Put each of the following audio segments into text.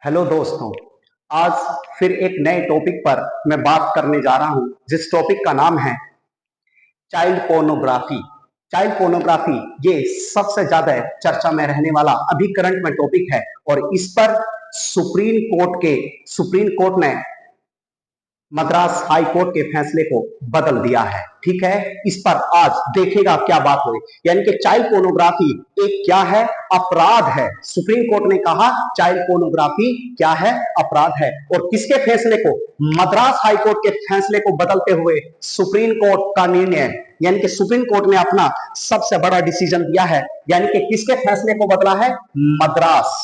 Hello दोस्तों। आज फिर एक नए टॉपिक पर मैं बात करने जा रहा हूं, जिस टॉपिक का नाम है चाइल्ड पोर्नोग्राफी। चाइल्ड पोर्नोग्राफी ये सबसे ज्यादा चर्चा में रहने वाला अभी करंट में टॉपिक है और इस पर सुप्रीम कोर्ट ने मद्रास हाई कोर्ट के फैसले को बदल दिया है। ठीक है, इस पर आज देखेगा क्या बात हुई। यानी कि चाइल्ड पोर्नोग्राफी एक क्या है, अपराध है। सुप्रीम कोर्ट ने कहा चाइल्ड पोर्नोग्राफी क्या है, अपराध है। और किसके फैसले को? मद्रास हाई कोर्ट के फैसले को बदलते हुए सुप्रीम कोर्ट का निर्णय, यानी कि सुप्रीम कोर्ट ने अपना सबसे बड़ा डिसीजन दिया है। यानी कि किसके फैसले को बदला है? Madras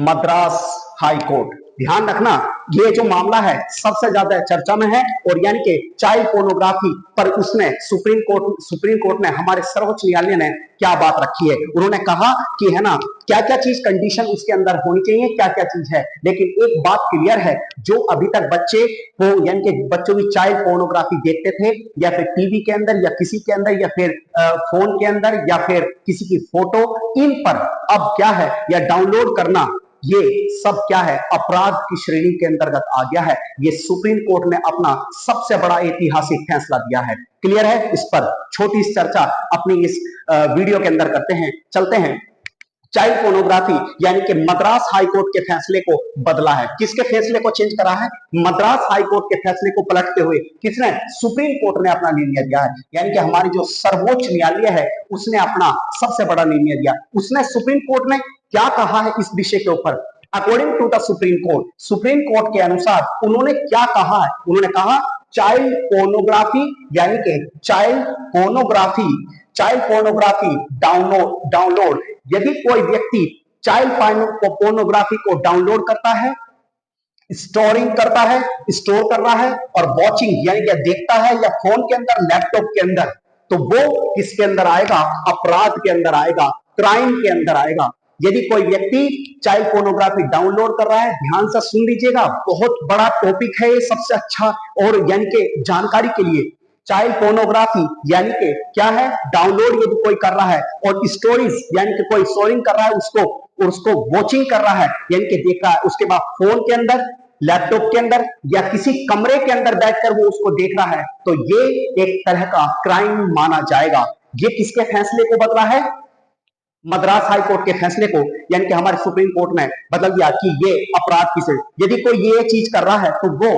Madras high court. ध्यान रखना, ये जो मामला है सबसे ज्यादा चर्चा में है और यानी कि चाइल्ड पोर्नोग्राफी पर उसने सुप्रीम कोर्ट ने, हमारे सर्वोच्च न्यायालय ने क्या बात रखी है। उन्होंने कहा कि है ना, क्या क्या चीज कंडीशन उसके अंदर होनी चाहिए, क्या क्या चीज है। लेकिन एक बात क्लियर है, जो अभी तक बच्चे को यानी कि बच्चों की चाइल्ड पोर्नोग्राफी देखते थे, या फिर टीवी के अंदर या किसी के अंदर, या फिर फोन के अंदर, या फिर किसी की फोटो, इन पर अब क्या है, या डाउनलोड करना, ये सब क्या है, अपराध की श्रेणी के अंतर्गत आ गया है। ये सुप्रीम कोर्ट ने अपना सबसे बड़ा ऐतिहासिक फैसला दिया है। क्लियर है? इस पर छोटी सी चर्चा अपनी इस वीडियो के अंदर करते हैं, चलते हैं। चाइल्ड पोर्नोग्राफी यानी कि मद्रास हाई कोर्ट के फैसले को बदला है। किसके फैसले को चेंज करा है? मद्रास हाई कोर्ट के फैसले को पलटते हुए किसने? सुप्रीम कोर्ट ने अपना निर्णय दिया है। यानी कि हमारी जो सर्वोच्च न्यायालय है उसने अपना सबसे बड़ा निर्णय दिया। उसने, सुप्रीम कोर्ट ने क्या कहा है इस विषय के ऊपर? According to the supreme court के अनुसार उन्होंने क्या कहा है? उन्होंने कहा चाइल्ड पोर्नोग्राफी यानी कि चाइल्ड पोर्नोग्राफी डाउनलोड, यदि कोई व्यक्ति चाइल्ड पोर्नोग्राफी को डाउनलोड करता है, स्टोर कर रहा है और वॉचिंग यानी कि देखता है, या फोन के अंदर, लैपटॉप के अंदर, तो वो किसके अंदर आएगा? अपराध के अंदर आएगा, क्राइम के अंदर आएगा। यदि कोई व्यक्ति चाइल्ड पोर्नोग्राफी डाउनलोड कर रहा है, ध्यान से सुन लीजिएगा, बहुत बड़ा टॉपिक है ये, सबसे अच्छा और यानी कि जानकारी के लिए। चाइल्ड पोर्नोग्राफी यानी कि क्या है? डाउनलोड यदि कोई कर रहा है, और स्टोरीज यानी कि कोई स्टोरिंग कर रहा है, उसको वॉचिंग कर रहा है, यानी कि देख रहा है, उसके बाद फोन के अंदर, लैपटॉप के अंदर, या किसी कमरे के अंदर बैठकर वो उसको देख रहा है, तो ये एक तरह का क्राइम माना जाएगा। ये किसके फैसले को बदला है? मद्रास हाई कोर्ट के फैसले को, यानी कि हमारे सुप्रीम कोर्ट ने बदल दिया कि ये अपराध किसे, यदि कोई ये चीज कर रहा है तो वो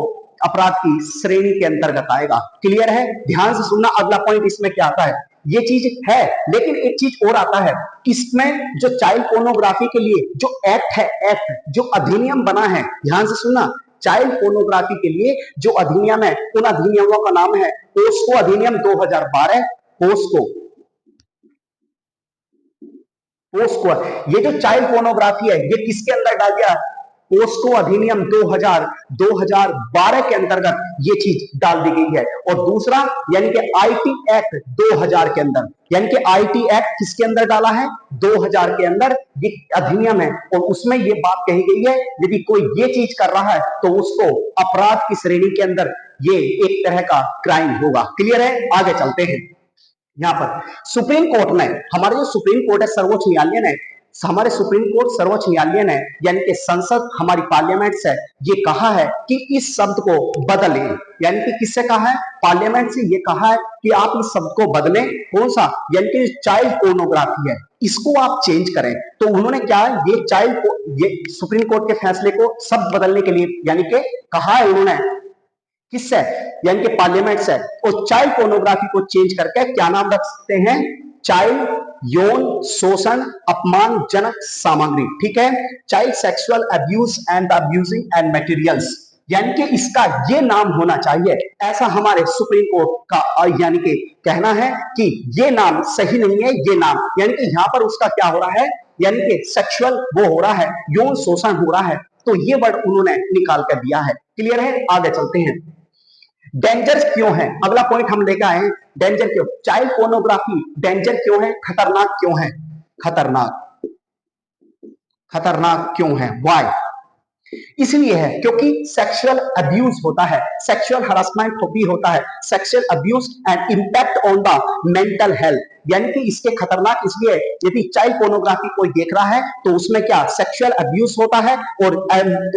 अपराध की श्रेणी के अंतर्गत आएगा। क्लियर है? ध्यान से सुनना, अगला पॉइंट इसमें क्या आता है। ये चीज है, लेकिन एक चीज और आता है इसमें, जो चाइल्ड पोर्नोग्राफी के लिए जो एक्ट है, जो अधिनियम बना है, ध्यान से सुनना, चाइल्ड पोर्नोग्राफी के लिए जो अधिनियम है, उन अधिनियमों का नाम है पोस्को अधिनियम 2012। पोस्को पोस्को ये जो चाइल्ड पोर्नोग्राफी है, ये किसके अंदर डाल दिया? पोस्को अधिनियम 2012 के अंतर्गत ये चीज डाल दी गई है। और दूसरा यानी कि आईटी एक्ट 2000 के अंदर, यानी कि आईटी एक्ट किसके अंदर डाला है? 2000 के अंदर ये अधिनियम है, और उसमें ये बात कही गई है, यदि कोई ये चीज कर रहा है तो उसको अपराध की श्रेणी के अंदर ये एक तरह का क्राइम होगा। क्लियर है? आगे चलते हैं। यहां पर सुप्रीम कोर्ट ने, हमारे जो सुप्रीम कोर्ट है, सर्वोच्च न्यायालय ने, हमारे सुप्रीम कोर्ट सर्वोच्च न्यायालय ने, यानी कि संसद, हमारी पार्लियामेंट से ये कहा है कि इस शब्द को बदलें। यानी कि किससे कहा है? पार्लियामेंट से ये कहा है कि आप इस शब्द को बदलें। कौन सा? यानी कि चाइल्ड पोर्नोग्राफी है, इसको आप चेंज करें। तो उन्होंने क्या, ये सुप्रीम कोर्ट के फैसले को शब्द बदलने के लिए यानी कि कहा है उन्होंने, किससे? यानी कि पार्लियामेंट से। और चाइल्ड पोर्नोग्राफी को चेंज करके क्या नाम रख सकते हैं? चाइल्ड यौन शोषण अपमानजनक सामग्री। ठीक है, child sexual abuse and abusing and materials, यानी कि इसका ये नाम होना चाहिए। ऐसा हमारे सुप्रीम कोर्ट का यानी कि कहना है कि ये नाम सही नहीं है। ये नाम यानी कि यहां पर उसका क्या हो रहा है, यानी कि सेक्सुअल वो हो रहा है, यौन शोषण हो रहा है, तो ये वर्ड उन्होंने निकाल कर दिया है। क्लियर है? आगे चलते हैं। डेंजर क्यों है, अगला पॉइंट हम लेकर आए हैं। डेंजर क्यों? चाइल्ड पोर्नोग्राफी डेंजर क्यों है, खतरनाक क्यों है? खतरनाक क्यों है? वाई? इसलिए है क्योंकि सेक्सुअल अब्यूज होता है, सेक्सुअल हरासमेंट भी होता है, sexual abuse and impact on the mental health, यानी कि इसके खतरनाक इसलिए यदि चाइल्ड पोर्नोग्राफी कोई देख रहा है तो उसमें क्या सेक्सुअल अब्यूज होता है और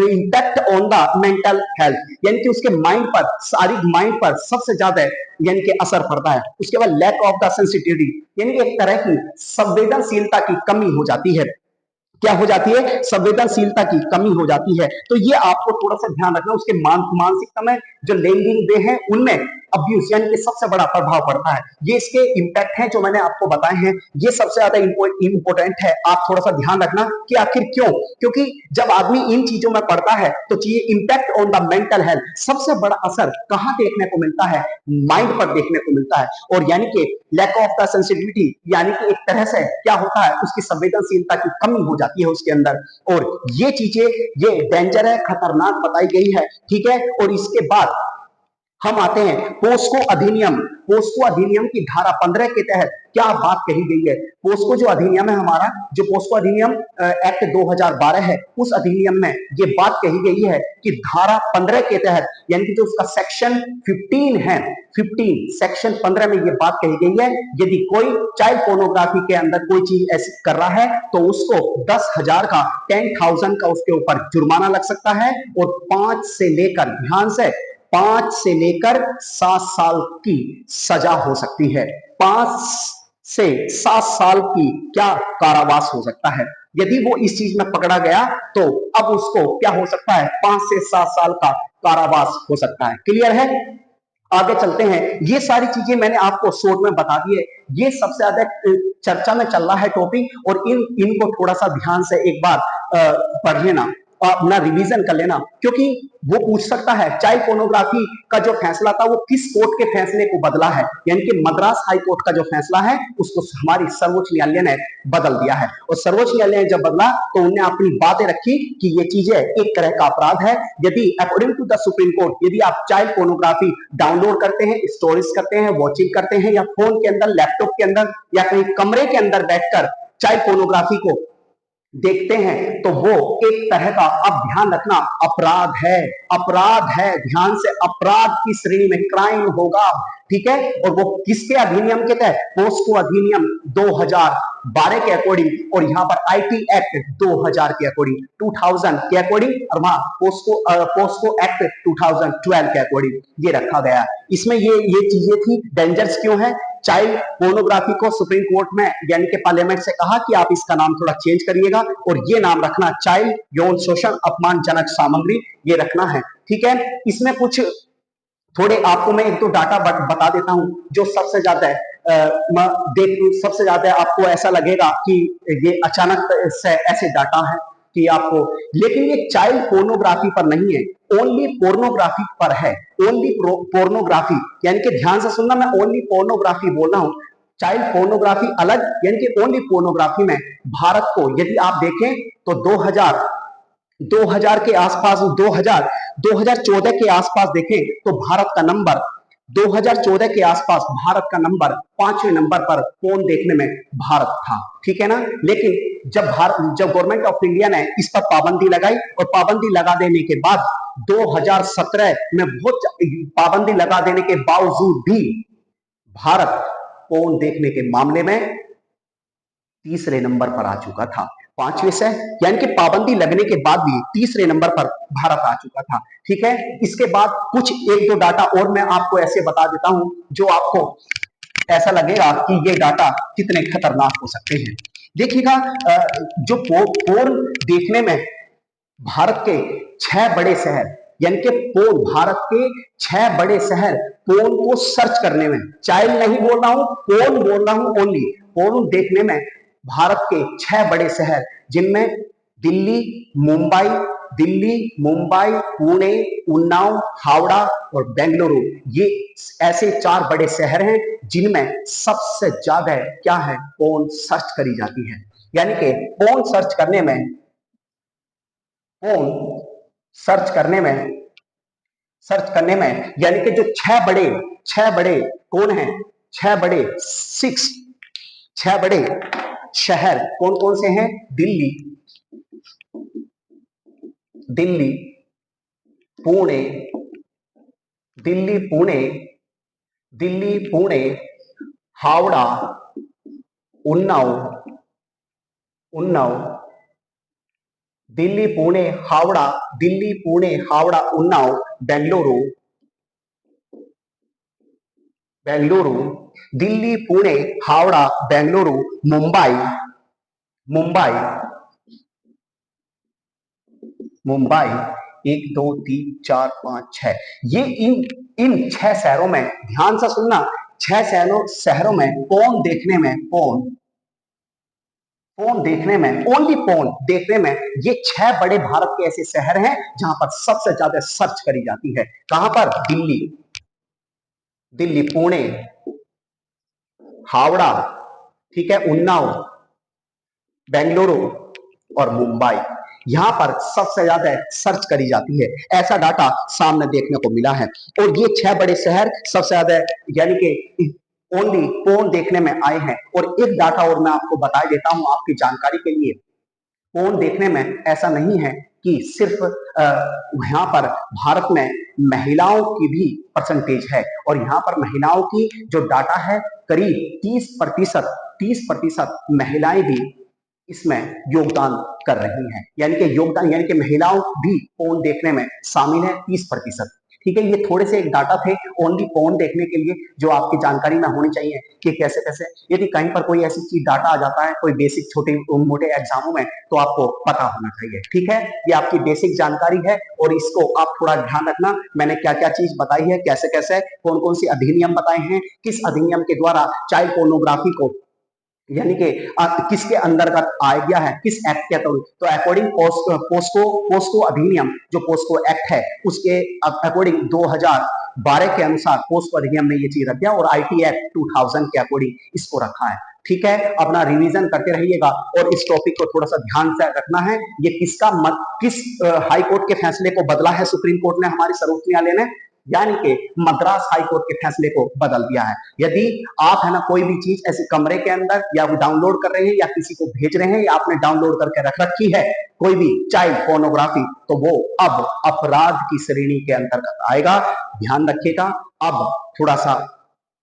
impact on the mental health, यानी कि उसके माइंड पर, शारीरिक माइंड पर सबसे ज्यादा यानी कि असर पड़ता है। उसके बाद लैक ऑफ द सेंसिटिविटी, यानी एक तरह की संवेदनशीलता की कमी हो जाती है। क्या हो जाती है? संवेदनशीलता की कमी हो जाती है। तो ये आपको थोड़ा सा ध्यान रखना, उसके मानसिकता में जो लैंगिक वे हैं उनमें अब्यूज यानी कि सबसे बड़ा प्रभाव पड़ता है। ये इसके इंपैक्ट हैं जो मैंने आपको बताए हैं, ये सबसे ज्यादा इंपॉर्टेंट है। आप थोड़ा सा ध्यान रखना कि आखिर क्यों, क्योंकि जब आदमी इन चीजों में पड़ता है तो चीजें impact on the mental health, सबसे बड़ा असर कहां देखने को मिलता है? माइंड पर देखने को मिलता है। और यानी कि लैक ऑफ द सेंसिटिविटी, यानी कि एक तरह से क्या होता है, उसकी संवेदनशीलता की कमी हो जाती है उसके अंदर। और ये चीजें, ये डेंजर है, खतरनाक बताई गई है, ठीक है। और इसके बाद हम आते हैं पोस्को अधिनियम। पोस्को अधिनियम की धारा 15 के तहत क्या बात कही गई है? पोस्को जो अधिनियम है हमारा, जो पोस्को अधिनियम एक्ट 2012 है, उस अधिनियम में ये बात कही गई है कि धारा 15 के तहत, यानी कि जो उसका सेक्शन 15 है, 15 सेक्शन 15 में ये बात कही गई है, यदि कोई चाइल्ड पोर्नोग्राफी के अंदर कोई चीज ऐसी कर रहा है तो उसको 10,000 का, 10,000 का उसके ऊपर जुर्माना लग सकता है और 5 से लेकर, ध्यान से, 5 से लेकर 7 साल की सजा हो सकती है। 5 से 7 साल की क्या कारावास हो सकता है। यदि वो इस चीज में पकड़ा गया तो अब उसको क्या हो सकता है? 5 से 7 साल का कारावास हो सकता है। क्लियर है? आगे चलते हैं। ये सारी चीजें मैंने आपको शॉर्ट में बता दी है। ये सबसे ज्यादा चर्चा में चल रहा है टॉपिक, और इनको थोड़ा सा ध्यान से एक बार पढ़ लेना और अपना रिवीजन कर लेना, क्योंकि वो पूछ सकता है चाइल्ड पोर्नोग्राफी का जो फैसला था वो किस कोर्ट के फैसले को बदला है, यानी कि मद्रास हाई कोर्ट का जो फैसला है उसको हमारी सर्वोच्च न्यायालय ने बदल दिया है। और सर्वोच्च न्यायालय ने जब बदला तो उन्होंने अपनी बातें रखी कि ये चीजें एक तरह का अपराध है। यदि according to the supreme court, यदि आप चाइल्ड पोर्नोग्राफी डाउनलोड करते हैं, स्टोरेज करते हैं, वॉचिंग करते हैं, या फोन के अंदर, लैपटॉप के अंदर, या कहीं कमरे के अंदर बैठकर चाइल्ड पोर्नोग्राफी को देखते हैं तो वो एक तरह का, अब ध्यान रखना, अपराध है। अपराध है, ध्यान से, अपराध की श्रेणी में क्राइम होगा, ठीक है। और वो किसके अधिनियम के तहत? पोस्को अधिनियम 2012 के अकॉर्डिंग, और यहाँ पर आईटी एक्ट 2000 के अकॉर्डिंग, 2000 के अकॉर्डिंग, और वहां पोस्को एक्ट 2012 के अकॉर्डिंग ये रखा गया। इसमें ये चीजें थी। डेंजर्स क्यों है? चाइल्ड पोर्नोग्राफी को सुप्रीम कोर्ट में यानी कि पार्लियामेंट से कहा कि आप इसका नाम थोड़ा चेंज करिएगा और ये नाम रखना चाइल्ड यौन शोषण अपमानजनक सामग्री, ये रखना है, ठीक है। इसमें कुछ थोड़े आपको मैं एक दो डाटा बता देता हूं जो सबसे ज्यादा देख, सबसे ज्यादा आपको ऐसा लगेगा कि ये अचानक से ऐसे डाटा है कि आपको, लेकिन ये चाइल्ड पोर्नोग्राफी पर नहीं है, ओनली पोर्नोग्राफी पर है। ओनली पोर्नोग्राफी, यानी कि ध्यान से सुनना, मैं ओनली पोर्नोग्राफी बोल रहा हूं, चाइल्ड पोर्नोग्राफी अलग, यानी कि ओनली पोर्नोग्राफी में भारत को यदि आप देखें तो 2000 के आसपास, 2014 के आसपास देखें तो भारत का नंबर, 2014 के आसपास भारत का नंबर 5वें नंबर पर फोन देखने में भारत था, ठीक है ना। लेकिन जब गवर्नमेंट ऑफ इंडिया ने इस पर पाबंदी लगाई, और पाबंदी लगा देने के बाद 2017 में बहुत पाबंदी लगा देने के बावजूद भी भारत फोन देखने के मामले में तीसरे नंबर पर आ चुका था। 5वें से, यानी कि पाबंदी लगने के बाद भी तीसरे नंबर पर भारत आ चुका था, ठीक है। इसके बाद कुछ एक दो डाटा और मैं आपको ऐसे बता देता हूं जो आपको ऐसा लगेगा कि ये डाटा कितने खतरनाक हो सकते हैं। देखिएगा, जो पोर्न देखने में भारत के 6 बड़े शहर, यानी कि भारत के 6 बड़े शहर पोर्न को सर्च करने में, चाइल्ड नहीं बोल रहा हूं, पोर्न बोल रहा हूं, ओनली पोर्न देखने में भारत के 6 बड़े शहर, जिनमें दिल्ली, मुंबई, पुणे, उन्नाव, हावड़ा और बेंगलुरु, ये ऐसे 4 बड़े शहर हैं जिनमें सबसे ज्यादा क्या है, पोर्न सर्च करी जाती है। यानी कि पोर्न सर्च करने में, फोन सर्च करने में यानी कि जो 6 बड़े कौन हैं, 6 बड़े शहर कौन कौन से हैं? दिल्ली, दिल्ली पुणे, दिल्ली पुणे, दिल्ली पुणे, हावड़ा, उन्नाव, उन्नाव, दिल्ली पुणे हावड़ा, दिल्ली पुणे हावड़ा उन्नाव, बेंगलुरु, बेंगलुरु, दिल्ली पुणे हावड़ा बेंगलुरु, मुंबई, मुंबई, मुंबई, 1 2 3 4 5 6, ये इन 6 शहरों में ध्यान से सुनना, 6 शहरों में पोन देखने में, पोन देखने में, ओनली पोन देखने में, ये 6 बड़े भारत के ऐसे शहर हैं जहां पर सबसे ज्यादा सर्च करी जाती है। कहां पर? दिल्ली, दिल्ली, पुणे, हावड़ा, ठीक है, उन्नाव, बेंगलुरु और मुंबई, यहां पर सबसे ज्यादा सर्च करी जाती है। ऐसा डाटा सामने देखने को मिला है। और ये 6 बड़े शहर सबसे ज्यादा यानी कि ओनली पोन देखने में आए हैं। और एक डाटा और मैं आपको बता देता हूं आपकी जानकारी के लिए, पोन देखने में ऐसा नहीं है कि सिर्फ यहाँ पर भारत में महिलाओं की भी परसेंटेज है, और यहाँ पर महिलाओं की जो डाटा है करीब 30%, 30% महिलाएं भी इसमें योगदान कर रही हैं, यानी कि योगदान यानी कि महिलाओं भी पोर्न देखने में शामिल है 30%। ठीक है, ये थोड़े से एक डाटा थे ओनली पोर्न देखने के लिए जो आपकी जानकारी में होनी चाहिए कि कैसे कैसे यदि कहीं पर कोई ऐसी चीज डाटा आ जाता है कोई बेसिक छोटे मोटे एग्जामों में तो आपको पता होना चाहिए। ठीक है, ये आपकी बेसिक जानकारी है और इसको आप थोड़ा ध्यान रखना। मैंने क्या क्या चीज बताई है, कैसे कैसे कौन कौन सी अधिनियम बताए हैं, किस अधिनियम के द्वारा चाइल्ड पोर्नोग्राफी को यानी कि किसके अंतर्गत आ गया है, किस एक्ट के तो अकॉर्डिंग पोस्को अधिनियम जो पोस्को एक्ट है उसके अकॉर्डिंग 2012 के अनुसार पोस्को अधिनियम ने ये चीज रख दिया और आईटी एक्ट 2000 के अकॉर्डिंग इसको रखा है। ठीक है, अपना रिवीजन करते रहिएगा और इस टॉपिक को थोड़ा सा ध्यान से रखना है। ये किस हाई कोर्ट के फैसले को बदला है सुप्रीम कोर्ट ने, हमारे सर्वोच्च न्यायालय ने, यानी कि मद्रास हाई कोर्ट के फैसले को बदल दिया है। यदि आप है ना कोई भी चीज ऐसे कमरे के अंदर या डाउनलोड कर रहे हैं या किसी को भेज रहे हैं या आपने डाउनलोड करके रख रखी है कोई भी चाइल्ड पोर्नोग्राफी, तो वो अब अपराध की श्रेणी के अंतर्गत आएगा। ध्यान रखिएगा, अब थोड़ा सा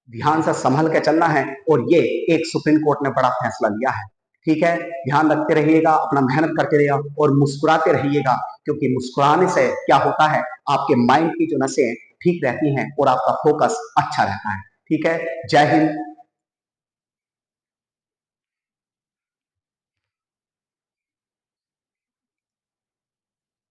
ध्यान से संभल के चलना है और ये एक सुप्रीम कोर्ट ने बड़ा फैसला लिया है। ठीक है, ध्यान रखते रहिएगा, अपना मेहनत करते रहिएगा और मुस्कुराते रहिएगा, क्योंकि मुस्कुराने से क्या होता है आपके माइंड की जो नसें ठीक रहती हैं और आपका फोकस अच्छा रहता है। ठीक है, जय हिंद,